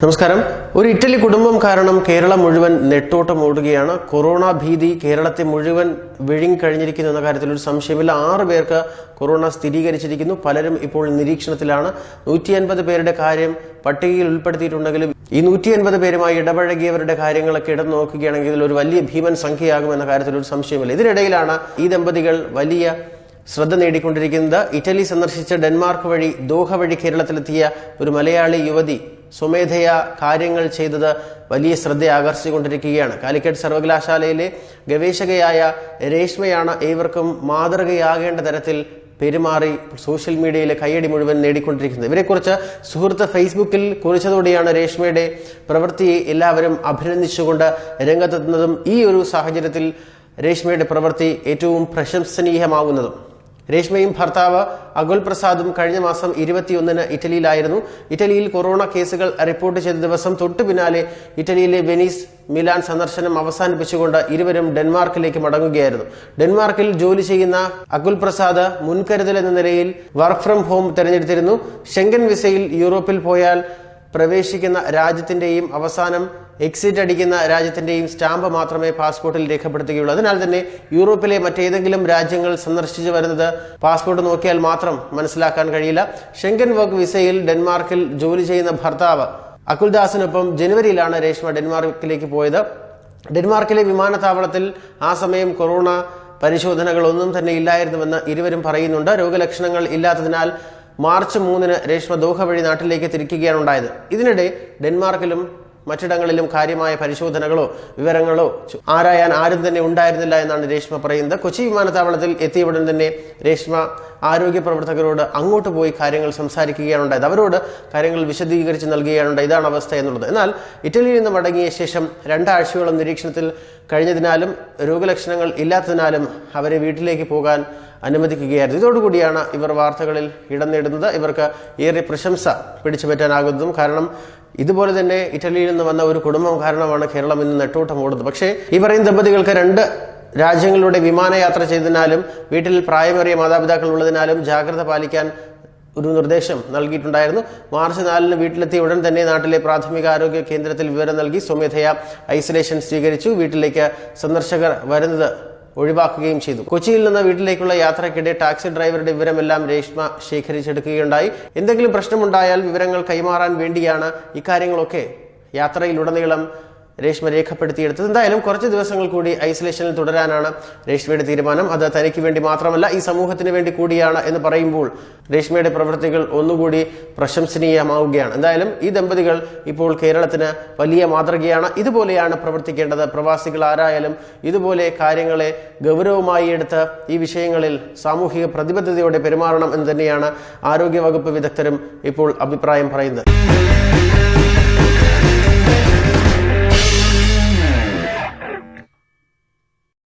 നമസ്കാരം. ഒരു ഇറ്റലി കുടുംബം കാരണം കേരളം മുഴുവൻ നെട്ടോട്ടം ഓടുകയാണ്. കൊറോണ ഭീതി കേരളത്തെ മുഴുവൻ വിഴുങ്ങിക്കഴിഞ്ഞിരിക്കുന്നു എന്ന കാര്യത്തിൽ ഒരു സംശയമില്ല. 6 പേർക്ക് കൊറോണ സ്ഥിരീകരിച്ചിരിക്കുന്നു. പലരും ഇപ്പോൾ നിരീക്ഷണത്തിലാണ്. 150 പേരുടെ കാര്യം പട്ടികയിൽ ഉൾപ്പെടുത്തിയിട്ടുണ്ടെങ്കിലും ഈ 150 പേരുമായി ഇടപഴകിയവരുടെ കാര്യങ്ങളൊക്കെ ഇടം നോക്കുകയാണെങ്കിൽ ഇതിൽ ഒരു വലിയ ഭീമൻ സംഖ്യയാകുമെന്ന കാര്യത്തിൽ ഒരു സംശയമില്ല. ഇതിനിടയിലാണ് ഈ ദമ്പതികൾ വലിയ ശ്രദ്ധ നേടിക്കൊണ്ടിരിക്കുന്നത്. ഇറ്റലി സന്ദർശിച്ച് ഡെൻമാർക്ക് വഴി ദോഹ വഴി കേരളത്തിലെത്തിയ ഒരു മലയാളി യുവതി സ്വമേധയാ കാര്യങ്ങൾ ചെയ്തത് വലിയ ശ്രദ്ധ ആകർഷിച്ചുകൊണ്ടിരിക്കുകയാണ്. കാലിക്കറ്റ് സർവകലാശാലയിലെ ഗവേഷകയായ രേഷ്മയാണ് ഏവർക്കും മാതൃകയാകേണ്ട തരത്തിൽ പെരുമാറി സോഷ്യൽ മീഡിയയിലെ കയ്യടി മുഴുവൻ നേടിക്കൊണ്ടിരിക്കുന്നത്. ഇവരെക്കുറിച്ച് സുഹൃത്ത് ഫേസ്ബുക്കിൽ കുറിച്ചതോടെയാണ് രേഷ്മയുടെ പ്രവൃത്തിയെ എല്ലാവരും അഭിനന്ദിച്ചുകൊണ്ട് രംഗത്തെത്തുന്നതും ഈ ഒരു സാഹചര്യത്തിൽ രേഷ്മയുടെ പ്രവൃത്തി ഏറ്റവും പ്രശംസനീയമാകുന്നതും. രേഷ്മയും ഭർത്താവ് അകുൽ പ്രസാദും കഴിഞ്ഞ മാസം 21-ന് ഇറ്റലിയിലായിരുന്നു. ഇറ്റലിയിൽ കൊറോണ കേസുകൾ റിപ്പോർട്ട് ചെയ്ത ദിവസം തൊട്ടു പിന്നാലെ ഇറ്റലിയിലെ വെനീസ്, മിലാൻ സന്ദർശനം അവസാനിപ്പിച്ചുകൊണ്ട് ഇരുവരും ഡെൻമാർക്കിലേക്ക് മടങ്ങുകയായിരുന്നു. ഡെൻമാർക്കിൽ ജോലി ചെയ്യുന്ന അകുൽ പ്രസാദ് മുൻകരുതൽ എന്ന നിലയിൽ വർക്ക് ഫ്രം ഹോം തെരഞ്ഞെടുത്തിരുന്നു. ഷെങ്കൻ വിസയിൽ യൂറോപ്പിൽ പോയാൽ പ്രവേശിക്കുന്ന രാജ്യത്തിന്റെയും അവസാനം എക്സിറ്റ് അടിക്കുന്ന രാജ്യത്തിന്റെയും സ്റ്റാമ്പ് മാത്രമേ പാസ്പോർട്ടിൽ രേഖപ്പെടുത്തുകയുള്ളൂ. അതിനാൽ തന്നെ യൂറോപ്പിലെ മറ്റേതെങ്കിലും രാജ്യങ്ങൾ സന്ദർശിച്ചു വരുന്നത് പാസ്പോർട്ട് നോക്കിയാൽ മാത്രം മനസ്സിലാക്കാൻ കഴിയില്ല. ഷെങ്കൻ വർക്ക് വിസയിൽ ഡെൻമാർക്കിൽ ജോലി ചെയ്യുന്ന ഭർത്താവ് അകുൽദാസിനൊപ്പം ജനുവരിയിലാണ് രേഷ്മ ഡെൻമാർക്കിലേക്ക് പോയത്. ഡെൻമാർക്കിലെ വിമാനത്താവളത്തിൽ ആ സമയം കൊറോണ പരിശോധനകളൊന്നും തന്നെ ഇല്ലായിരുന്നുവെന്ന് ഇരുവരും പറയുന്നുണ്ട്. രോഗലക്ഷണങ്ങൾ ഇല്ലാത്തതിനാൽ മാർച്ച് 3-ന് രേഷ്മ ദോഹ വഴി നാട്ടിലേക്ക് തിരിക്കുകയാണ് ഉണ്ടായത്. ഇതിനിടെ ഡെൻമാർക്കിലും മറ്റിടങ്ങളിലും കാര്യമായ പരിശോധനകളോ വിവരങ്ങളോ ആരായാൻ ആരും തന്നെ ഉണ്ടായിരുന്നില്ല എന്നാണ് രേഷ്മ പറയുന്നത്. കൊച്ചി വിമാനത്താവളത്തിൽ എത്തിയ ഉടൻ തന്നെ രേഷ്മ ആരോഗ്യ പ്രവർത്തകരോട് അങ്ങോട്ട് പോയി കാര്യങ്ങൾ സംസാരിക്കുകയാണ് ഉണ്ടായത്. അവരോട് കാര്യങ്ങൾ വിശദീകരിച്ച് നൽകുകയാണ് ഇതാണ് അവസ്ഥ എന്നുള്ളത്. എന്നാൽ ഇറ്റലിയിൽ നിന്ന് മടങ്ങിയ ശേഷം 2 ആഴ്ചയോളം നിരീക്ഷണത്തിൽ കഴിഞ്ഞതിനാലും രോഗലക്ഷണങ്ങൾ ഇല്ലാത്തതിനാലും അവരെ വീട്ടിലേക്ക് പോകാൻ അനുവദിക്കുകയായിരുന്നു. ഇതോടുകൂടിയാണ് ഇവർ വാർത്തകളിൽ ഇടം നേടുന്നത്. ഇവർക്ക് ഏറെ പ്രശംസ പിടിച്ചുപറ്റാനാകുന്നതും. കാരണം ഇതുപോലെ തന്നെ ഇറ്റലിയിൽ നിന്ന് വന്ന ഒരു കുടുംബം കാരണമാണ് കേരളം ഇന്ന് നെട്ടോട്ടം ഓടുന്നത്. പക്ഷേ ഈ പറയുന്ന ദമ്പതികൾക്ക് 2 രാജ്യങ്ങളിലൂടെ വിമാനയാത്ര ചെയ്തതിനാലും വീട്ടിൽ പ്രായമേറിയ മാതാപിതാക്കൾ ഉള്ളതിനാലും ജാഗ്രത പാലിക്കാൻ ഒരു നിർദ്ദേശം നൽകിയിട്ടുണ്ടായിരുന്നു. മാർച്ച് 4-ന് വീട്ടിലെത്തിയ ഉടൻ തന്നെ നാട്ടിലെ പ്രാഥമിക ആരോഗ്യ കേന്ദ്രത്തിൽ വിവരം നൽകി സ്വമേധയാ ഐസൊലേഷൻ സ്വീകരിച്ചു. വീട്ടിലേക്ക് സന്ദർശകർ വരുന്നത് ഒഴിവാക്കുകയും ചെയ്തു. കൊച്ചിയിൽ നിന്ന് വീട്ടിലേക്കുള്ള യാത്രയ്ക്കിടെ ടാക്സി ഡ്രൈവറുടെ വിവരമെല്ലാം രേഷ്മ ശേഖരിച്ചെടുക്കുകയുണ്ടായി. എന്തെങ്കിലും പ്രശ്നമുണ്ടായാൽ വിവരങ്ങൾ കൈമാറാൻ വേണ്ടിയാണ് ഇക്കാര്യങ്ങളൊക്കെ യാത്രയിലുടനീളം രേഷ്മ രേഖപ്പെടുത്തിയെടുത്തത്. എന്തായാലും കുറച്ച് ദിവസങ്ങൾ കൂടി ഐസൊലേഷനിൽ തുടരാനാണ് രേഷ്മയുടെ തീരുമാനം. അത് തനിക്ക് വേണ്ടി മാത്രമല്ല ഈ സമൂഹത്തിന് വേണ്ടി കൂടിയാണ് എന്ന് പറയുമ്പോൾ രേഷ്മയുടെ പ്രവൃത്തികൾ ഒന്നുകൂടി പ്രശംസനീയമാവുകയാണ്. എന്തായാലും ഈ ദമ്പതികൾ ഇപ്പോൾ കേരളത്തിന് വലിയ മാതൃകയാണ്. ഇതുപോലെയാണ് പ്രവർത്തിക്കേണ്ടത്. പ്രവാസികൾ ആരായാലും ഇതുപോലെ കാര്യങ്ങളെ ഗൗരവമായി എടുത്ത് ഈ വിഷയങ്ങളിൽ സാമൂഹിക പ്രതിബദ്ധതയോടെ പെരുമാറണം എന്ന് തന്നെയാണ് ആരോഗ്യവകുപ്പ് വിദഗ്ധരും ഇപ്പോൾ അഭിപ്രായം പറയുന്നത്.